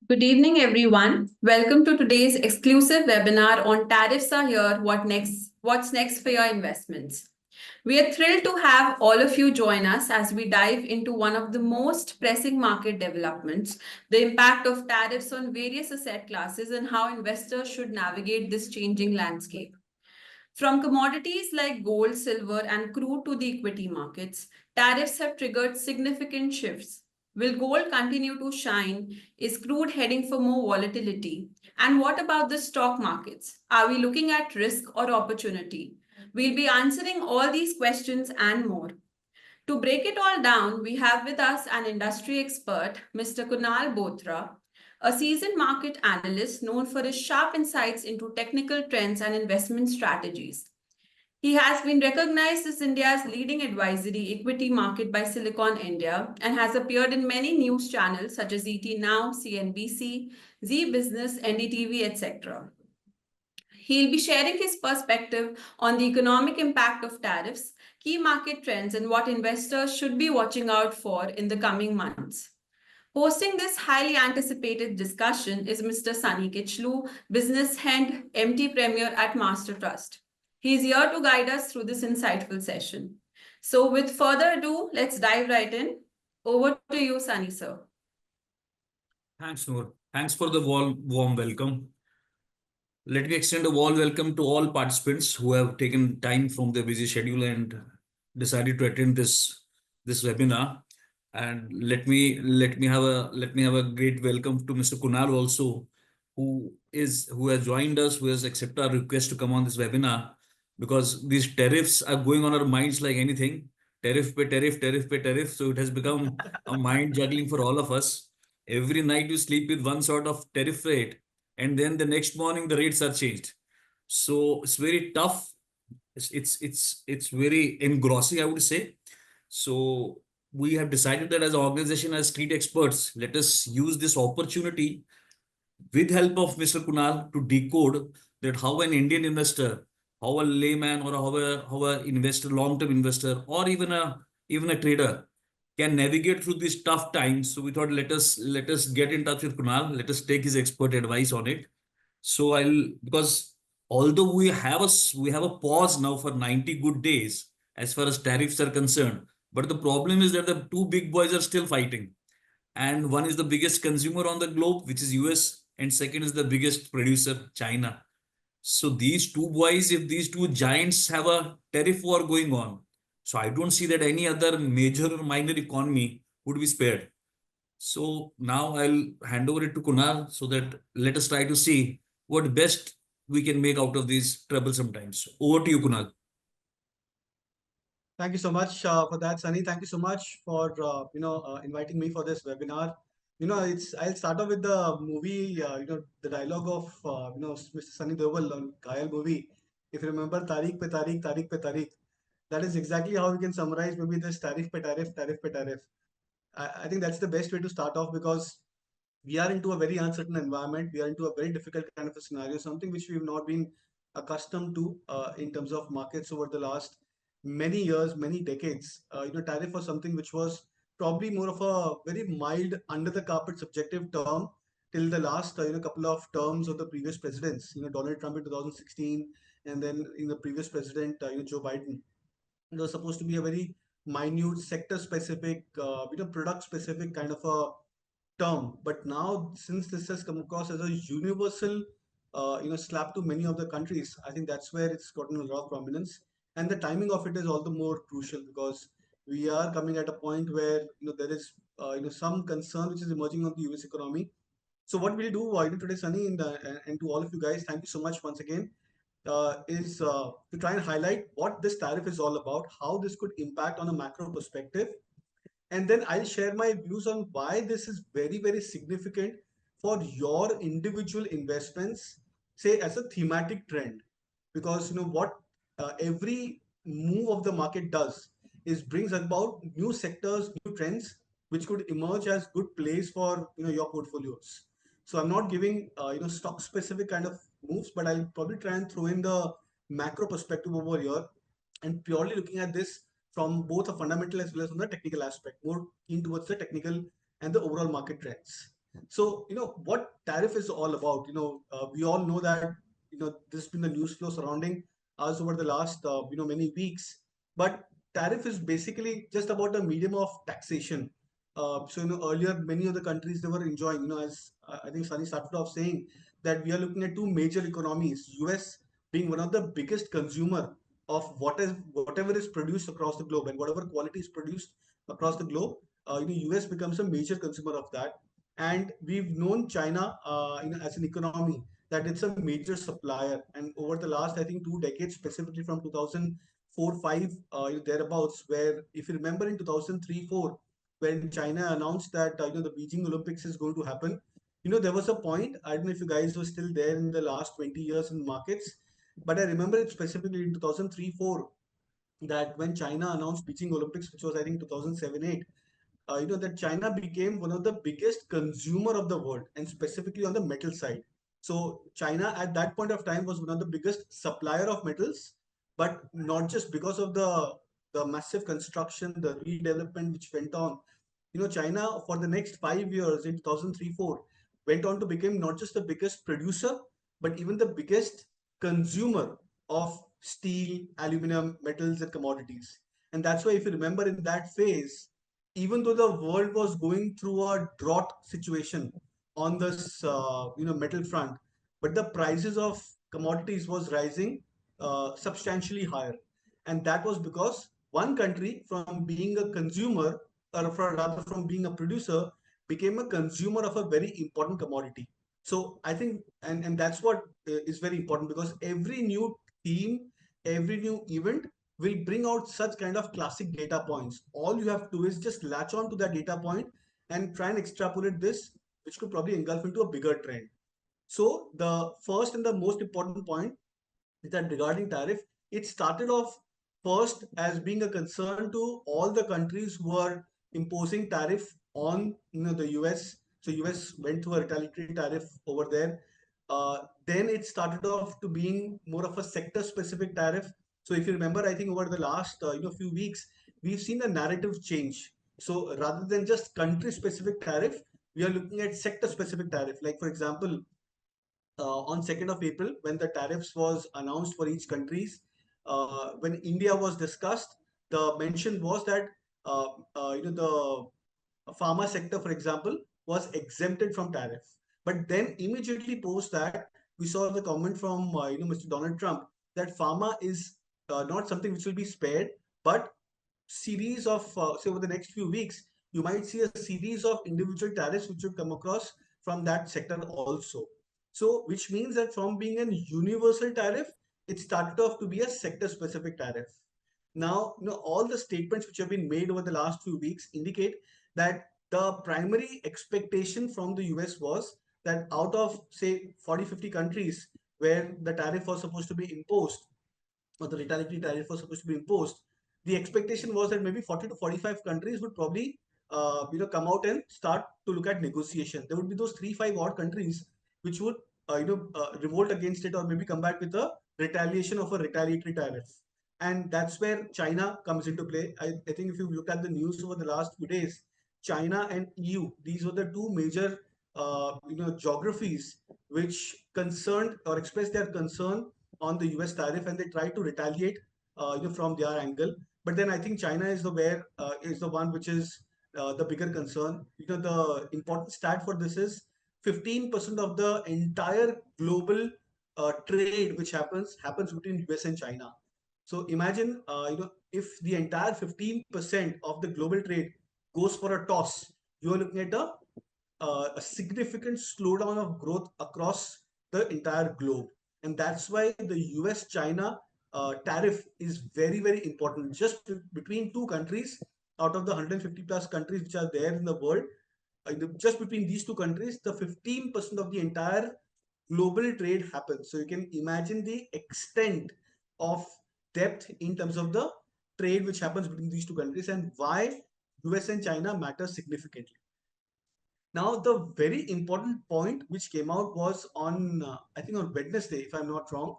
Good evening, everyone. Welcome to today's exclusive webinar on Tariffs Are Here, What's Next for Your Investments. We are thrilled to have all of you join us as we dive into one of the most pressing market developments, the impact of tariffs on various asset classes and how investors should navigate this changing landscape. From commodities like gold, silver, and crude to the equity markets, tariffs have triggered significant shifts. Will gold continue to shine? Is crude heading for more volatility? And what about the stock markets? Are we looking at risk or opportunity? We'll be answering all these questions and more. To break it all down, we have with us an industry expert, Mr. Kunal Bothra, a seasoned market analyst known for his sharp insights into technical trends and investment strategies. He has been recognized as India's leading advisory equity market by Silicon India and has appeared in many news channels such as ET Now, CNBC, Zee Business, NDTV, etc. He'll be sharing his perspective on the economic impact of tariffs, key market trends, and what investors should be watching out for in the coming months. Hosting this highly anticipated discussion is Mr. Sunny Kichloo, Business Head, MT Premier at mastertrust. He's here to guide us through this insightful session. So with further ado, let's dive right in. Over to you, Sunny, sir. Thanks, Noor. Thanks for the warm welcome. Let me extend a warm welcome to all participants who have taken time from their busy schedule and decided to attend this webinar. And let me have a great welcome to Mr. Kunal also, who has joined us, who has accepted our request to come on this webinar, because these tariffs are going on our minds like anything. Tariff pe tariff, tariff pe tariff. So it has become a mind juggling for all of us. Every night you sleep with one sort of tariff rate, and then the next morning the rates are changed. So it's very tough. It's very engrossing, I would say. So we have decided that as an organization, as StreetXperts, let us use this opportunity with help of Mr. Kunal to decode that how an Indian investor, how a layman or how a investor, long-term investor, or even a trader can navigate through these tough times. So we thought let us get in touch with Kunal. Let us take his expert advice on it. So because although we have a pause now for 90 good days as far as tariffs are concerned, but the problem is that the two big boys are still fighting, and one is the biggest consumer on the globe, which is US, and second is the biggest producer, China. So these two boys, if these two giants have a tariff war going on, so I don't see that any other major or minor economy would be spared. So now I'll hand over it to Kunal so that let us try to see what best we can make out of these troublesome times. Over to you, Kunal. Thank you so much for that, Sunny. Thank you so much for inviting me for this webinar. I'll start off with the movie. The dialogue of Mr. Sunny Deol on Ghayal movie. If you remember, Tariq pe Tariq, Tariq pe Tariq. That is exactly how we can summarize maybe this tariff pe tariff, tariff pe tariff. I think that's the best way to start off because we are into a very uncertain environment. We are into a very difficult kind of a scenario, something which we've not been accustomed to in terms of markets over the last many years, many decades. Tariff was something which was probably more of a very mild, under the carpet, subjective term till the last couple of terms of the previous presidents. Donald Trump in 2016, and then in the previous president, Joe Biden. It was supposed to be a very minute, sector-specific, product-specific kind of a term. But now, since this has come across as a universal, slap to many of the countries, I think that's where it's gotten a lot of prominence. And the timing of it is all the more crucial because we are coming at a point where there is some concern which is emerging on the US economy. So what we'll do today, Sunny, and to all of you guys, thank you so much once again, is to try and highlight what this tariff is all about, how this could impact on a macro perspective, and then I'll share my views on why this is very, very significant for your individual investments, say as a thematic trend. Because what every move of the market does is brings about new sectors, new trends, which could emerge as good plays for your portfolios. So I'm not giving stock specific kind of moves, but I'll probably try and throw in the macro perspective over here and purely looking at this from both a fundamental as well as from the technical aspect, more keen towards the technical and the overall market trends. So, what tariff is all about, we all know that, there's been the news flow surrounding us over the last, many weeks. But tariff is basically just about a medium of taxation. So, earlier, many of the countries they were enjoying, as I think Sunny started off saying, that we are looking at two major economies, US being one of the biggest consumer of whatever is produced across the globe, and whatever quality is produced across the globe, US becomes a major consumer of that. And we've known China, as an economy, that it's a major supplier. And over the last, I think, 2 decades, specifically from 2004-5, thereabouts, where if you remember in 2003-4, when China announced that the Beijing Olympics is going to happen, there was a point. I don't know if you guys were still there in the last 20 years in markets, but I remember it specifically in 2003-4 that when China announced Beijing Olympics, which was I think 2007-8, that China became one of the biggest consumer of the world, and specifically on the metal side. So China at that point of time was one of the biggest supplier of metals, but not just because of the massive construction, the redevelopment which went on. China for the next 5 years in 2003-4 went on to become not just the biggest producer, but even the biggest consumer of steel, aluminum, metals, and commodities. And that's why, if you remember, in that phase, even though the world was going through a drought situation on this metal front, but the prices of commodities was rising substantially higher. And that was because one country, from being a consumer, or rather from being a producer, became a consumer of a very important commodity. So I think, and that's what is very important, because every new theme, every new event will bring out such kind of classic data points. All you have to do is just latch on to that data point and try and extrapolate this, which could probably engulf into a bigger trend. So the first and the most important point is that regarding tariff, it started off first as being a concern to all the countries who are imposing tariff on the US. So US went through a retaliatory tariff over there. Then it started off to being more of a sector specific tariff. So if you remember, I think over the last few weeks, we've seen a narrative change. So rather than just country specific tariff, we are looking at sector specific tariff. Like for example, on 2nd of April, when the tariffs was announced for each countries, when India was discussed, the mention was that the pharma sector, for example, was exempted from tariff. But then immediately post that, we saw the comment from Mr. Donald Trump that pharma is not something which will be spared, but series of say over the next few weeks, you might see a series of individual tariffs which will come across from that sector also. So, which means that from being a universal tariff, it started off to be a sector specific tariff. Now, all the statements which have been made over the last few weeks indicate that the primary expectation from the US was that out of say 40-50 countries where the tariff was supposed to be imposed, or the retaliatory tariff was supposed to be imposed, the expectation was that maybe 40 to 45 countries would probably come out and start to look at negotiation. There would be those 3-5 odd countries which would revolt against it, or maybe come back with a retaliation of a retaliatory tariff. And that's where China comes into play. I think if you look at the news over the last few days, China and EU, these were the two major geographies which concerned or expressed their concern on the US tariff, and they try to retaliate from their angle. But then I think China is the one which is the bigger concern. The important stat for this is 15% of the entire global trade which happens between US and China. So imagine if the entire 15% of the global trade goes for a toss, you are looking at a significant slowdown of growth across the entire globe. And that's why the US China tariff is very, very important. Just between two countries out of the 150 plus countries which are there in the world, just between these two countries, the 15% of the entire global trade happens. So you can imagine the extent of depth in terms of the trade which happens between these two countries, and why US and China matter significantly. Now, the very important point which came out was on, I think on Wednesday, if I'm not wrong,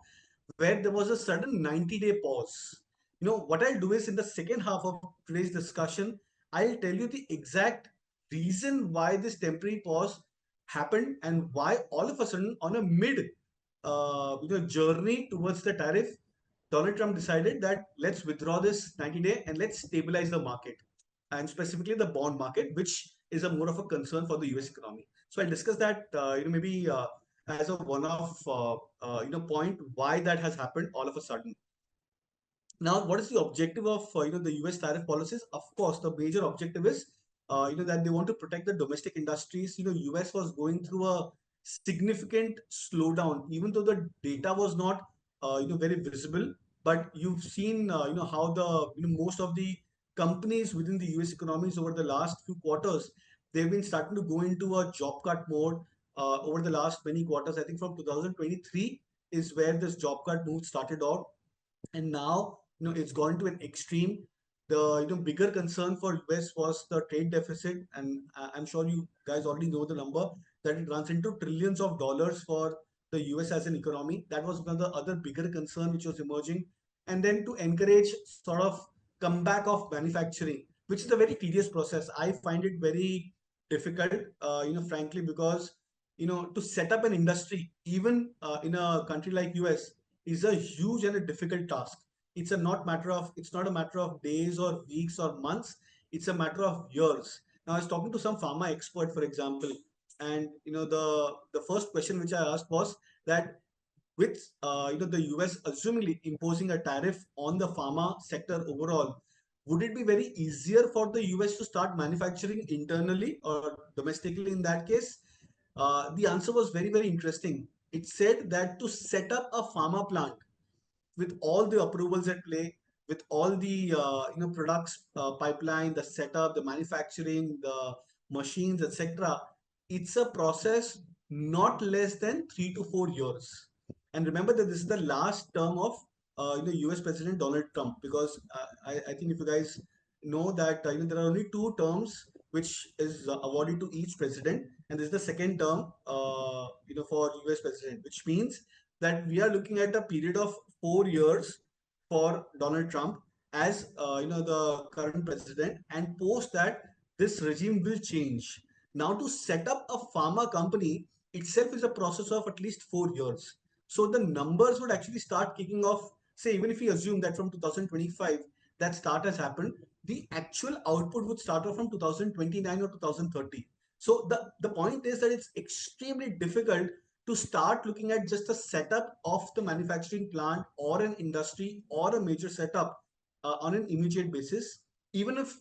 where there was a sudden 90-day pause. What I'll do is, in the second half of today's discussion, I'll tell you the exact reason why this temporary pause happened and why all of a sudden on a mid journey towards the tariff, Donald Trump decided that let's withdraw this 90-day and let's stabilize the market, and specifically the bond market, which is a more of a concern for the US economy. So I'll discuss that maybe as a one-off point why that has happened all of a sudden. Now, what is the objective of the US tariff policies? Of course, the major objective is that they want to protect the domestic industries. US was going through a significant slowdown, even though the data was not very visible. But you've seen how the most of the companies within the US economies over the last few quarters, they've been starting to go into a job cut mode over the last many quarters. I think from 2023 is where this job cut move started out, and now it's gone to an extreme. The bigger concern for US was the trade deficit, and I'm sure you guys already know the number, that it runs into trillions of dollars for the US as an economy. That was one of the other bigger concern which was emerging. And then to encourage sort of comeback of manufacturing, which is a very tedious process. I find it very difficult, frankly, because to set up an industry even in a country like US is a huge and a difficult task. It's not a matter of days or weeks or months. It's a matter of years. Now, I was talking to some pharma expert, for example, and the first question which I asked was that with the US assumingly imposing a tariff on the pharma sector overall, would it be very easier for the US to start manufacturing internally or domestically in that case? The answer was very, very interesting. It said that to set up a pharma plant with all the approvals at play, with all the products pipeline, the setup, the manufacturing, the machines, etc., it's a process not less than 3 to 4 years. And remember that this is the last term of US President Donald Trump, because I think if you guys know that there are only 2 terms which is awarded to each president, and this is the second term for US president, which means that we are looking at a period of 4 years for Donald Trump as the current president, and post that this regime will change. Now, to set up a pharma company itself is a process of at least 4 years. So the numbers would actually start kicking off. Say, even if we assume that from 2025 that start has happened, the actual output would start off from 2029 or 2030. So the point is that it's extremely difficult to start looking at just the setup of the manufacturing plant or an industry or a major setup on an immediate basis. Even if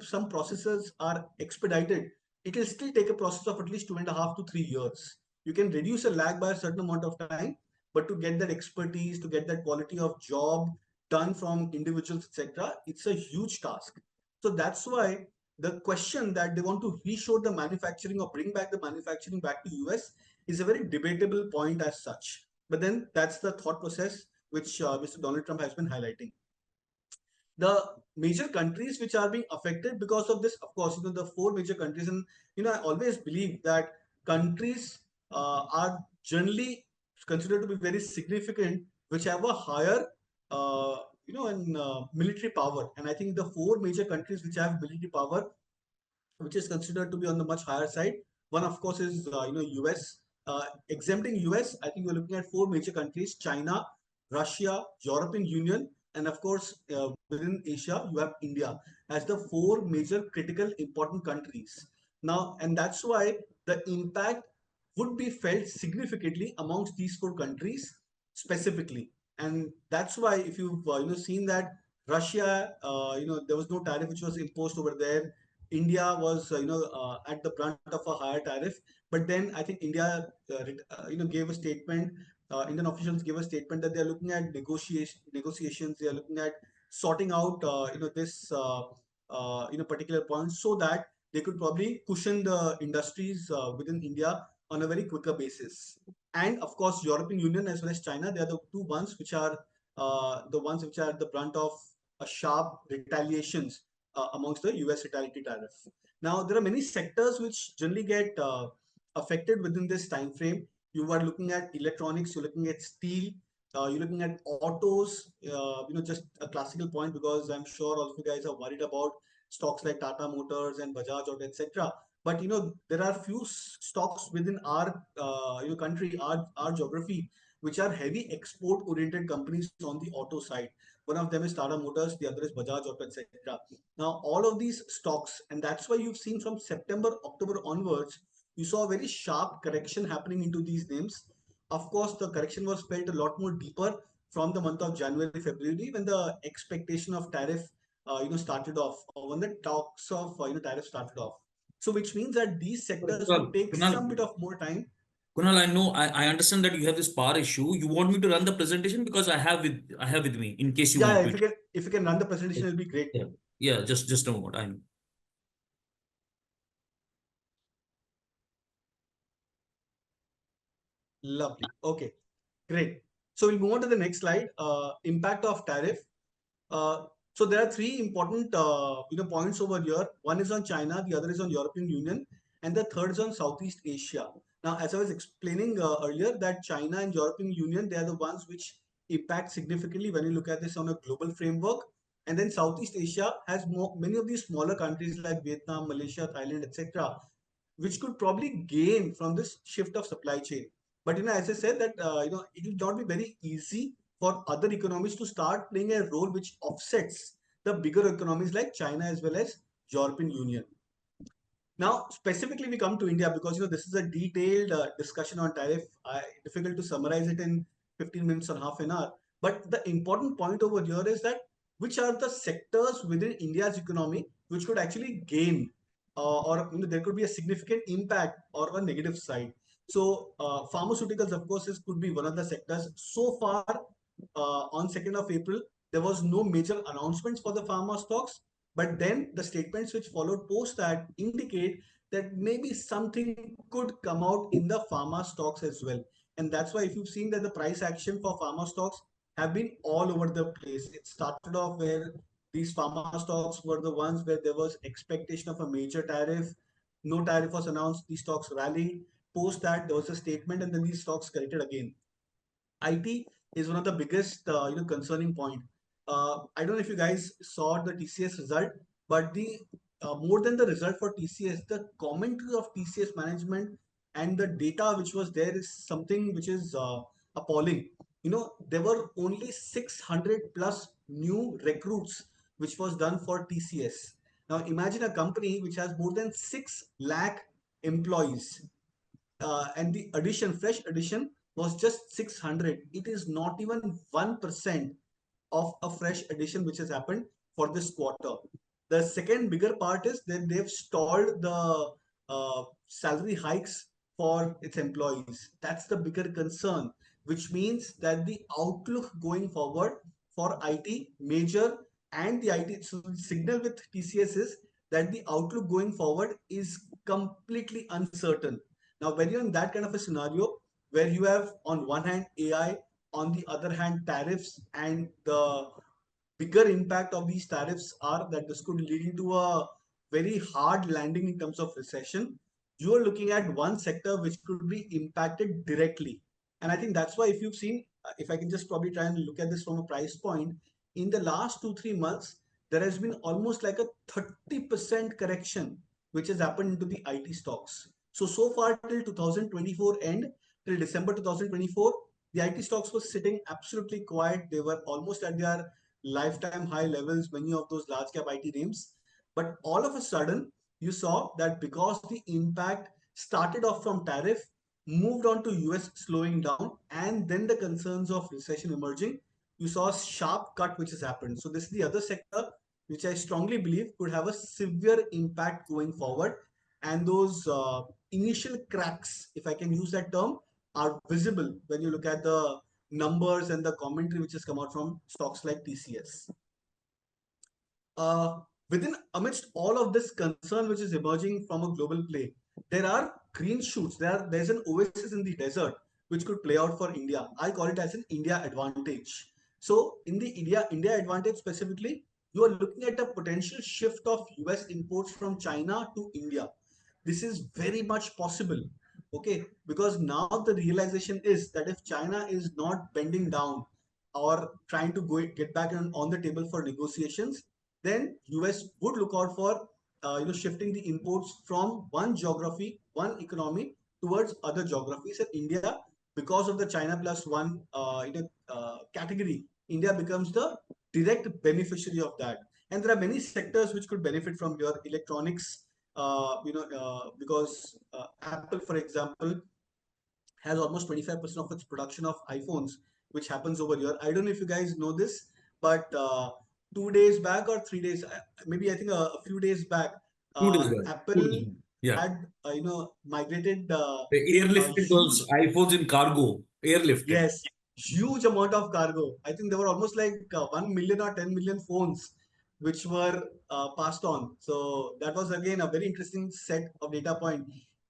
some processes are expedited, it will still take a process of at least 2.5 to 3 years. You can reduce a lag by a certain amount of time, but to get that expertise, to get that quality of job done from individuals, etc., it's a huge task. So that's why the question that they want to reshore the manufacturing or bring back the manufacturing back to US is a very debatable point as such. But then that's the thought process which Mr. Donald Trump has been highlighting. The major countries which are being affected because of this, of course, the 4 major countries, and I always believe that countries are generally considered to be very significant, which have a higher, military power. And I think the 4 major countries which have military power, which is considered to be on the much higher side, one of course is US. Exempting US, I think we're looking at 4 major countries: China, Russia, European Union, and of course within Asia you have India as the 4 major critical important countries. Now, and that's why the impact would be felt significantly amongst these 4 countries specifically. And that's why if you've seen that Russia, there was no tariff which was imposed over there. India was at the brunt of a higher tariff, but then I think India gave a statement. Indian officials gave a statement that they are looking at negotiations. They are looking at sorting out this particular point, so that they could probably cushion the industries within India on a very quicker basis. And of course, European Union as well as China, they are the 2 ones which are at the brunt of a sharp retaliations amongst the US retaliatory tariff. Now, there are many sectors which generally get affected within this time frame. You are looking at electronics, you're looking at steel, you're looking at autos, just a classical point, because I'm sure all of you guys are worried about stocks like Tata Motors and Bajaj Auto, etc. But there are few stocks within our country, our geography, which are heavy export oriented companies on the auto side. One of them is Tata Motors, the other is Bajaj Auto, etc. Now all of these stocks, and that's why you've seen from September, October onwards, you saw a very sharp correction happening into these names. Of course, the correction was felt a lot more deeper from the month of January, February, when the expectation of tariff started off, or when the talks of tariff started off. So which means that these sectors would take some bit of more time. Kunal, I know, I understand that you have this power issue. You want me to run the presentation because I have with me in case you Yeah, want if me you can run the presentation, it'll be great. to. Yeah, just a moment. I know. Lovely. Okay, great. So we'll move on to the next slide. Impact of tariff. So there are three important points over here. One is on China, the other is on European Union, and the third is on Southeast Asia. Now, as I was explaining earlier, that China and European Union, they are the ones which impact significantly when you look at this on a global framework. And then Southeast Asia has many of these smaller countries like Vietnam, Malaysia, Thailand, etc., which could probably gain from this shift of supply chain. But as I said, that it will not be very easy for other economies to start playing a role which offsets the bigger economies like China as well as European Union. Now, specifically, we come to India because this is a detailed discussion on tariff. Difficult to summarize it in 15 minutes or half an hour. But the important point over here is that which are the sectors within India's economy which could actually gain, or there could be a significant impact or a negative side. So, pharmaceuticals, of course, could be one of the sectors. So far, on 2nd of April, there was no major announcements for the pharma stocks. But then the statements which followed post that indicate that maybe something could come out in the pharma stocks as well. And that's why if you've seen that the price action for pharma stocks have been all over the place. It started off where these pharma stocks were the ones where there was expectation of a major tariff. No tariff was announced. These stocks rallied. Post that, there was a statement, and then these stocks corrected again. IT is one of the biggest concerning point. I don't know if you guys saw the TCS result, but the more than the result for TCS, the commentary of TCS management and the data which was there is something which is appalling. There were only 600 plus new recruits which was done for TCS. Now imagine a company which has more than 6 lakh employees, and the fresh addition was just 600. It is not even 1% of a fresh addition which has happened for this quarter. The second bigger part is that they've stalled the salary hikes for its employees. That's the bigger concern, which means that the outlook going forward for IT major and the IT signal with TCS is that the outlook going forward is completely uncertain. Now, when you're in that kind of a scenario where you have on one hand AI, on the other hand tariffs, and the bigger impact of these tariffs are that this could lead into a very hard landing in terms of recession, you are looking at one sector which could be impacted directly. And I think that's why if you've seen, if I can just probably try and look at this from a price point, in the last 2-3 months, there has been almost like a 30% correction which has happened into the IT stocks. So far till 2024 end, till December 2024, the IT stocks were sitting absolutely quiet. They were almost at their lifetime high levels, many of those large cap IT names. But all of a sudden, you saw that because the impact started off from tariff, moved on to US slowing down, and then the concerns of recession emerging, you saw a sharp cut which has happened. So this is the other sector which I strongly believe could have a severe impact going forward. And those initial cracks, if I can use that term, are visible when you look at the numbers and the commentary which has come out from stocks like TCS. Within amidst all of this concern which is emerging from a global play, there are green shoots. There's an oasis in the desert which could play out for India. I call it as an India advantage. So in the India advantage specifically, you are looking at a potential shift of US imports from China to India. This is very much possible. Okay, because now the realization is that if China is not bending down or trying to get back on the table for negotiations, then US would look out for shifting the imports from one geography, one economy towards other geographies. And India, because of the China plus one category, India becomes the direct beneficiary of that. And there are many sectors which could benefit from your electronics, because Apple, for example, has almost 25% of its production of iPhones, which happens over here. I don't know if you guys know this, but 2 days back or 3 days, maybe I think a few days back, 2 days back. 2 days Apple back. Yeah. had migrated a Airlifted those huge, iPhones in cargo. Airlifted. yes, huge amount of cargo. I think there were almost like 1 million or 10 million phones which were passed on. So that was again a very interesting set of data point.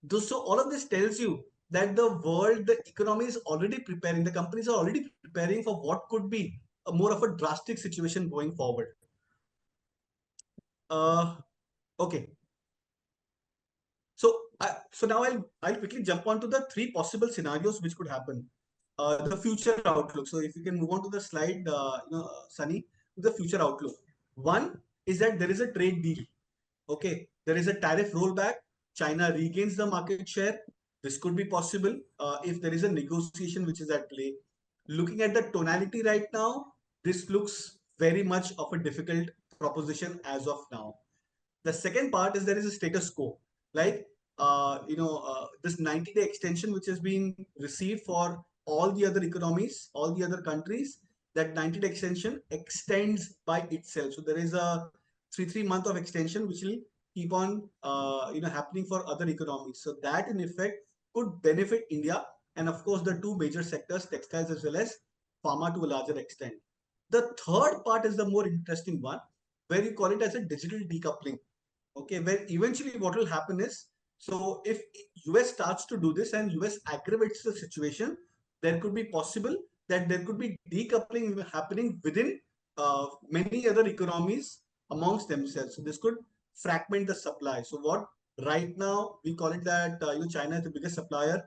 So all of this tells you that the world, the economy is already preparing, the companies are already preparing for what could be a more of a drastic situation going forward. Okay. So now I'll quickly jump on to the three possible scenarios which could happen. The future outlook. So if you can move on to the slide, Sunny, the future outlook. One is that there is a trade deal. Okay, there is a tariff rollback. China regains the market share. This could be possible if there is a negotiation which is at play. Looking at the tonality right now, this looks very much of a difficult proposition as of now. The second part is there is a status quo, like this 90-day extension which has been received for all the other economies, all the other countries. That 90-day extension extends by itself. So there is a three month of extension which will keep on happening for other economies. So that in effect could benefit India, and of course the two major sectors, textiles as well as pharma to a larger extent. The third part is the more interesting one, where you call it as a digital decoupling. Okay, where eventually what will happen is, so if US starts to do this and US aggravates the situation, there could be possible that there could be decoupling happening within many other economies amongst themselves. So this could fragment the supply. So what right now we call it that China is the biggest supplier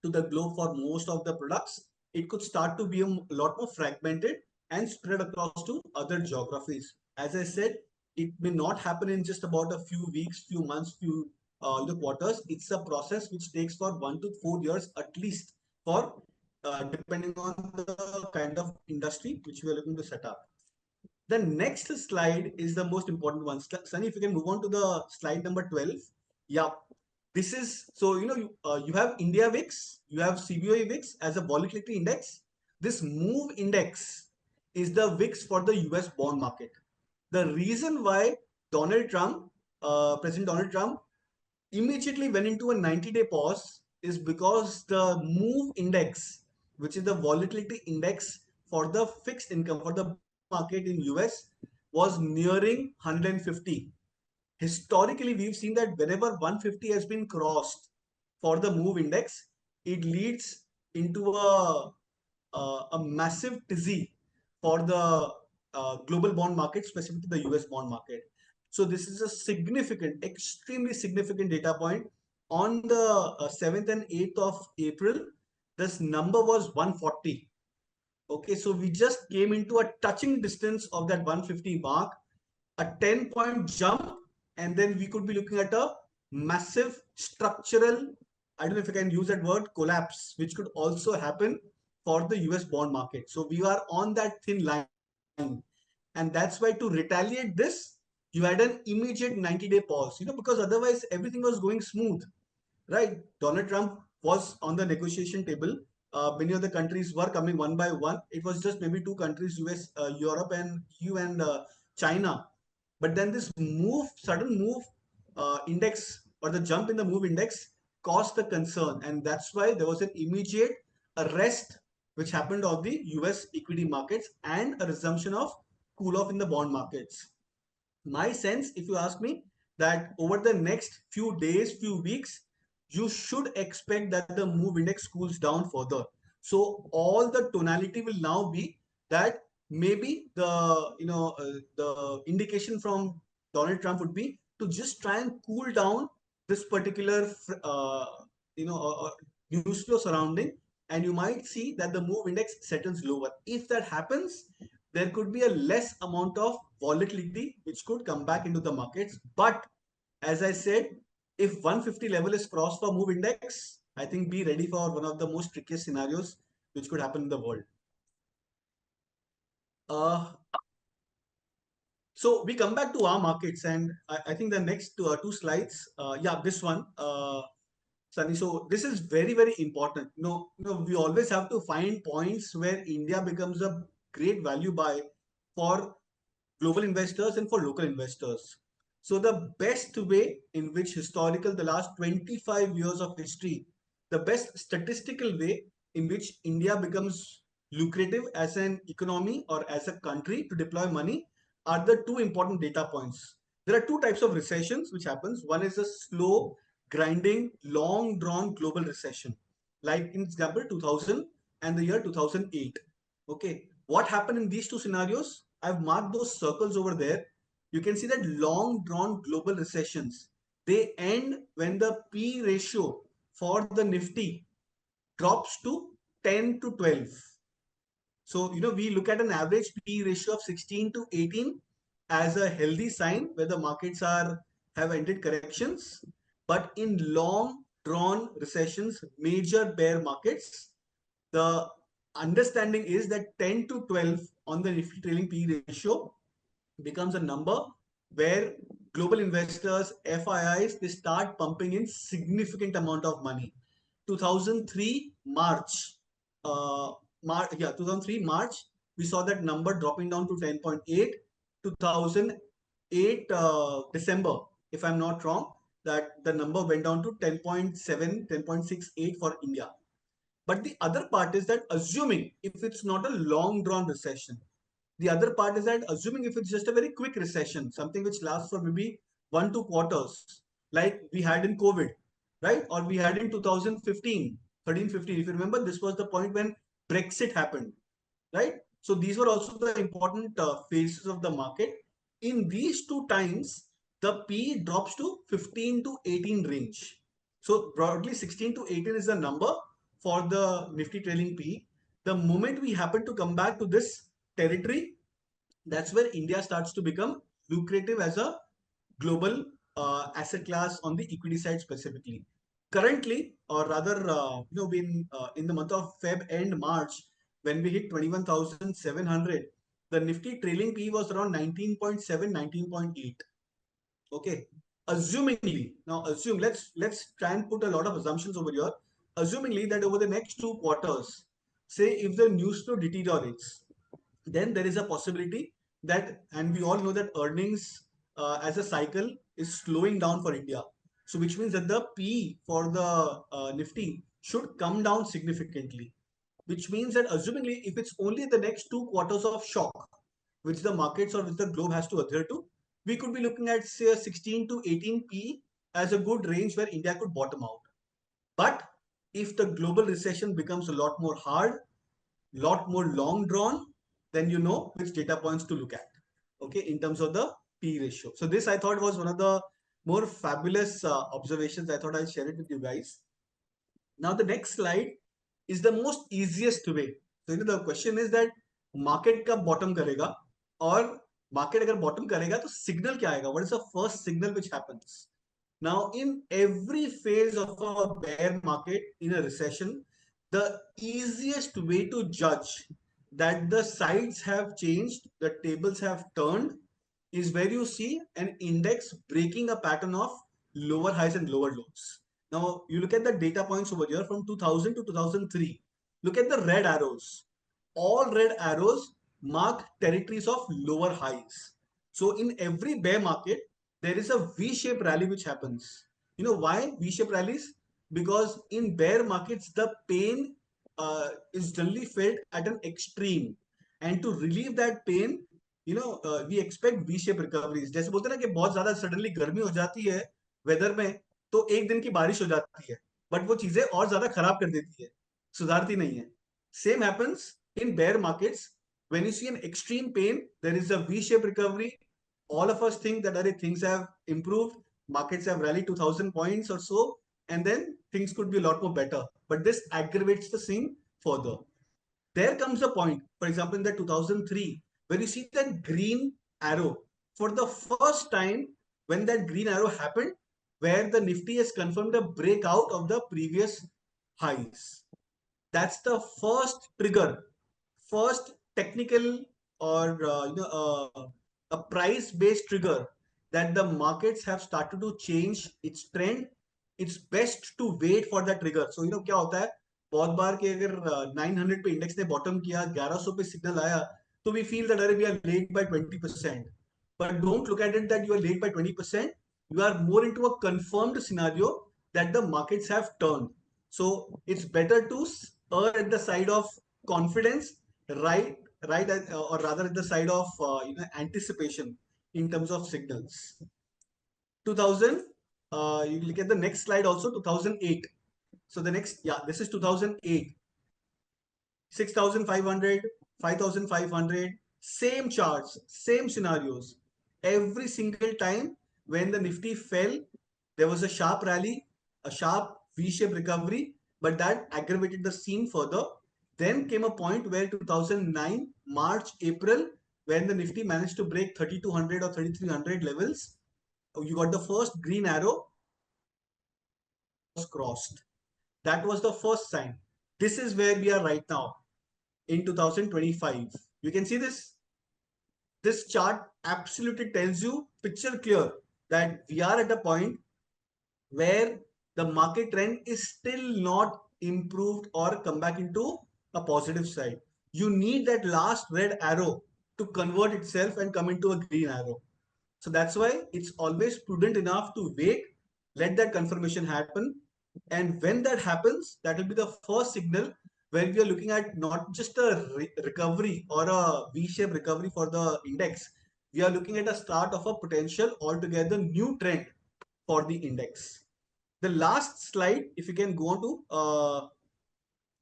to the globe for most of the products. It could start to be a lot more fragmented and spread across to other geographies. As I said, it may not happen in just about a few weeks, few months, few quarters. It's a process which takes for 1 to 4 years at least, for depending on the kind of industry which we are looking to set up. The next slide is the most important one. Sunny, if you can move on to the slide number 12. Yeah, this is, so you have India VIX, you have CBOE VIX as a volatility index. This move index is the VIX for the US bond market. The reason why President Donald Trump immediately went into a 90-day pause is because the move index, which is the volatility index for the fixed income for the bond market in US, was nearing 150. Historically, we've seen that whenever 150 has been crossed for the move index, it leads into a massive tizzy for the global bond market, specifically the US bond market. So this is a significant, extremely significant data point. On the 7th and 8th of April, this number was 140. Okay, so we just came into a touching distance of that 150 mark, a 10-point jump, and then we could be looking at a massive structural, I don't know if I can use that word, collapse, which could also happen for the US bond market. So we are on that thin line. And that's why, to retaliate this, you had an immediate 90-day pause, because otherwise everything was going smooth, right? Donald Trump was on the negotiation table. Many of the countries were coming one by one. It was just maybe two countries, US, Europe and EU and China. But then this sudden move index, or the jump in the move index, caused the concern. And that's why there was an immediate arrest which happened of the US equity markets and a resumption of cool off in the bond markets. My sense, if you ask me, that over the next few days, few weeks, you should expect that the move index cools down further. So all the tonality will now be that maybe the indication from Donald Trump would be to just try and cool down this particular news flow surrounding, and you might see that the move index settles lower. If that happens, there could be a less amount of volatility which could come back into the markets. But As I said, if 150 level is crossed for move index, I think be ready for one of the most trickiest scenarios which could happen in the world. So we come back to our markets, and I think the next two slides, yeah, this one, Sunny. So this is very, very important. We always have to find points where India becomes a great value buy for global investors and for local investors. So the best way in which the last 25 years of history, the best statistical way in which India becomes lucrative as an economy or as a country to deploy money are the two important data points. There are two types of recessions which happens. One is a slow, grinding, long drawn global recession, like in example 2000 and the year 2008. Okay, what happened in these two scenarios? I've marked those circles over there. You can see that long drawn global recessions, they end when the P ratio for the Nifty drops to 10 to 12. So, we look at an average P ratio of 16 to 18 as a healthy sign where the markets have ended corrections. But in long drawn recessions, major bear markets, the understanding is that 10 to 12 on the Nifty trailing P ratio becomes a number where global investors, FIIs, they start pumping in significant amount of money. 2003 March, 2003 March, we saw that number dropping down to 10.8. 2008 December, if I'm not wrong, that the number went down to 10.7, 10.68 for India. But the other part is that assuming if it's not a long drawn recession, the other part is that assuming if it's just a very quick recession, something which lasts for maybe 1-2 quarters, like we had in COVID, right? Or we had in 2015, 13, 15. If you remember, this was the point when Brexit happened, right? So these were also the important phases of the market. In these two times, the P drops to 15 to 18 range. So broadly, 16 to 18 is the number for the Nifty trailing P. The moment we happen to come back to this territory, that's where India starts to become lucrative as a global asset class on the equity side specifically. Currently, or rather, in the month of Feb and March, when we hit 21,700, the Nifty trailing P was around 19.7, 19.8. Okay. Let's try and put a lot of assumptions over here. Assumingly that over the next 2 quarters, say if the news flow deteriorates, then there is a possibility that, and we all know that earnings as a cycle is slowing down for India. So which means that the P for the Nifty should come down significantly, which means that assumingly if it's only the next 2 quarters of shock, which the markets or which the globe has to adhere to, we could be looking at say a 16 to 18 P as a good range where India could bottom out. But if the global recession becomes a lot more hard, lot more long drawn, then you know which data points to look at, okay, in terms of the P ratio. So this I thought was one of the more fabulous observations. I thought I'll share it with you guys. Now the next slide is the most easiest way. So the question is that market कब bottom करेगा और market अगर bottom करेगा तो signal क्या आएगा? What is the first signal which happens? Now, in every phase of a bear market in a recession, the easiest way to judge that the sides have changed, the tables have turned, is where you see an index breaking a pattern of lower highs and lower lows. Now, you look at the data points over here from 2000 to 2003. Look at the red arrows. All red arrows mark territories of lower highs. So, in every bear market, there is a V-shaped rally which happens. You know why V-shaped rallies? Because in bear markets, the pain is generally felt at an extreme. And to relieve that pain, we expect V-shaped recoveries. जैसे बोलते हैं ना कि बहुत ज्यादा suddenly गर्मी हो जाती है वेदर में, तो एक दिन की बारिश हो जाती है, बट वो चीजें और ज्यादा खराब कर देती है, सुधारती नहीं है. Same happens in bear markets. When you see an extreme pain, there is a V-shaped recovery. All of us think that things have improved, markets have rallied 2,000 points or so, and then things could be a lot more better. But this aggravates the scene further. There comes a point, for example, in the 2003, where you see that green arrow. For the first time, when that green arrow happened, where the Nifty has confirmed a breakout of the previous highs. That's the first trigger, first technical or a price-based trigger that the markets have started to change its trend. It's best to wait for that trigger. So क्या होता है, बहुत बार कि अगर 900 पे index ने bottom किया, 1100 पे सिग्नल आया, तो we feel that अरे we are late by 20%. But don't look at it that you are late by 20%. You are more into a confirmed scenario that the markets have turned. So it's better to err at the side of confidence, right, or rather at the side of anticipation in terms of signals. 2000, you look at the next slide also, 2008. So the next, yeah, this is 2008. 6,500, 5,500, same charts, same scenarios. Every single time when the Nifty fell, there was a sharp rally, a sharp V-shaped recovery, but that aggravated the scene further. Then came a point where 2009, March, April, when the Nifty managed to break 3,200 or 3,300 levels, you got the first green arrow was crossed. That was the first sign. This is where we are right now in 2025. You can see this. This chart absolutely tells you picture clear that we are at a point where the market trend is still not improved or come back into a positive side. You need that last red arrow to convert itself and come into a green arrow. So that's why it's always prudent enough to wait, let that confirmation happen. And when that happens, that will be the first signal where we are looking at not just a recovery or a V-shaped recovery for the index. We are looking at a start of a potential altogether new trend for the index. The last slide, if you can go on to,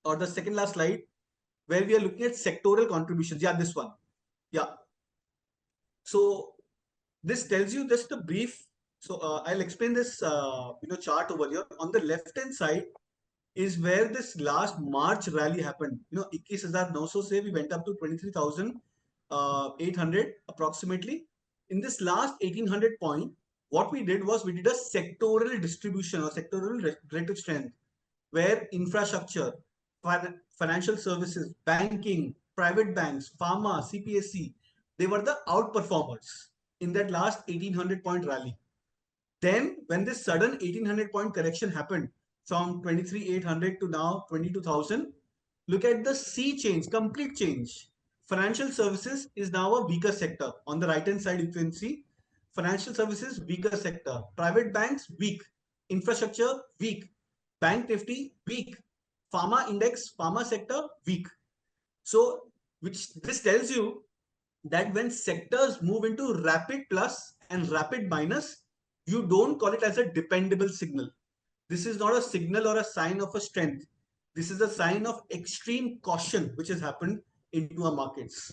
or the second last slide, where we are looking at sectoral contributions. Yeah, this one. Yeah. So this tells you just a brief. So I'll explain this chart over here. On the left hand side is where this last March rally happened. 21,900 se we went up to 23,800 approximately. In this last 1,800 point, what we did was we did a sectoral distribution or sectoral relative strength, where infrastructure, financial services, banking, private banks, pharma, CPSC, they were the outperformers in that last 1,800 point rally. Then when this sudden 1,800 point correction happened from 23,800 to now 22,000, look at the sea change, complete change. Financial services is now a weaker sector. On the right hand side, you can see financial services, weaker sector. Private banks, weak. Infrastructure, weak. Bank Nifty, weak. Pharma index, pharma sector, weak. So, which this tells you that when sectors move into rapid plus and rapid minus, you don't call it as a dependable signal. This is not a signal or a sign of a strength. This is a sign of extreme caution which has happened into our markets.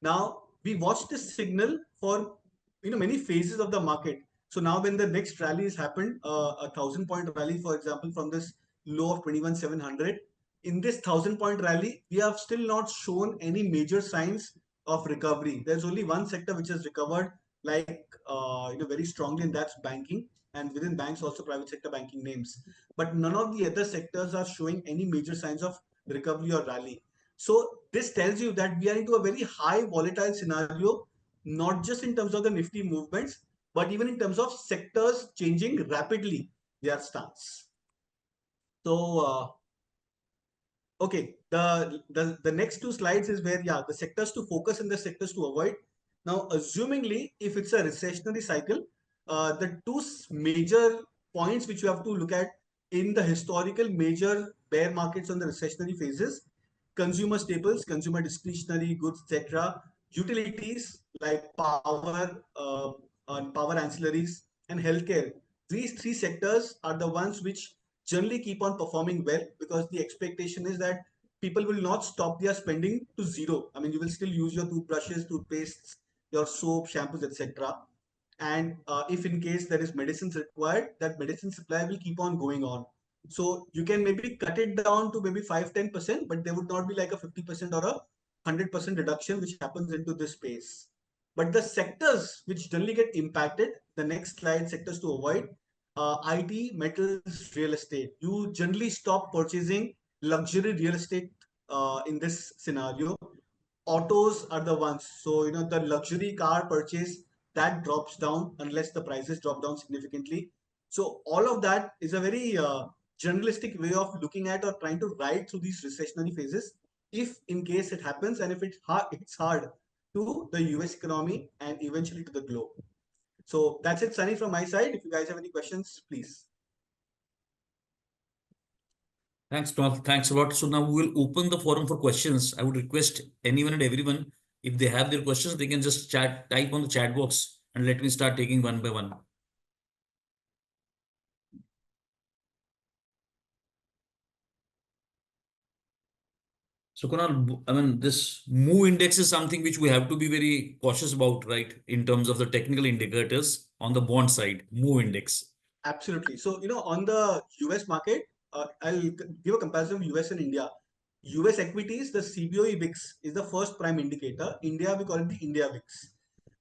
Now we watch this signal for many phases of the market. So now when the next rally has happened, a 1,000 point rally, for example, from this low of 21,700, in this 1,000 point rally, we have still not shown any major signs of recovery. There's only one sector which has recovered like very strongly, and that's banking, and within banks also private sector banking names. But none of the other sectors are showing any major signs of recovery or rally. So this tells you that we are into a very high volatile scenario, not just in terms of the Nifty movements, but even in terms of sectors changing rapidly their stance. So okay, the next two slides is where the sectors to focus and the sectors to avoid. Now, assumingly, if it's a recessionary cycle, the two major points which you have to look at in the historical major bear markets on the recessionary phases: consumer staples, consumer discretionary goods, etc., utilities like power, power ancillaries, and healthcare. These three sectors are the ones which generally keep on performing well, because the expectation is that people will not stop their spending to zero. I mean, you will still use your toothbrushes, toothpastes, your soap, shampoos, etc. And if in case there is medicines required, that medicine supply will keep on going on. So you can maybe cut it down to maybe 5-10%, but there would not be like a 50% or a 100% reduction which happens into this space. But the sectors which generally get impacted, the next slide, sectors to avoid, IT, metals, real estate. You generally stop purchasing luxury real estate in this scenario. Autos are the ones. So, the luxury car purchase that drops down unless the prices drop down significantly. So, all of that is a very generalistic way of looking at or trying to ride through these recessionary phases. If in case it happens, and if it's hard to the US economy and eventually to the globe. So that's it, Sunny, from my side. If you guys have any questions, please. Thanks, Kunal. Thanks a lot. So now we will open the forum for questions. I would request anyone and everyone, if they have their questions, they can just type on the chat box, and let me start taking one by one. So Kunal, I mean, this move index is something which we have to be very cautious about, right? In terms of the technical indicators on the bond side, move index. Absolutely. So, on the US market, I'll give a comparison of US and India. US equities, the CBOE VIX is the first prime indicator. India, we call it the India VIX.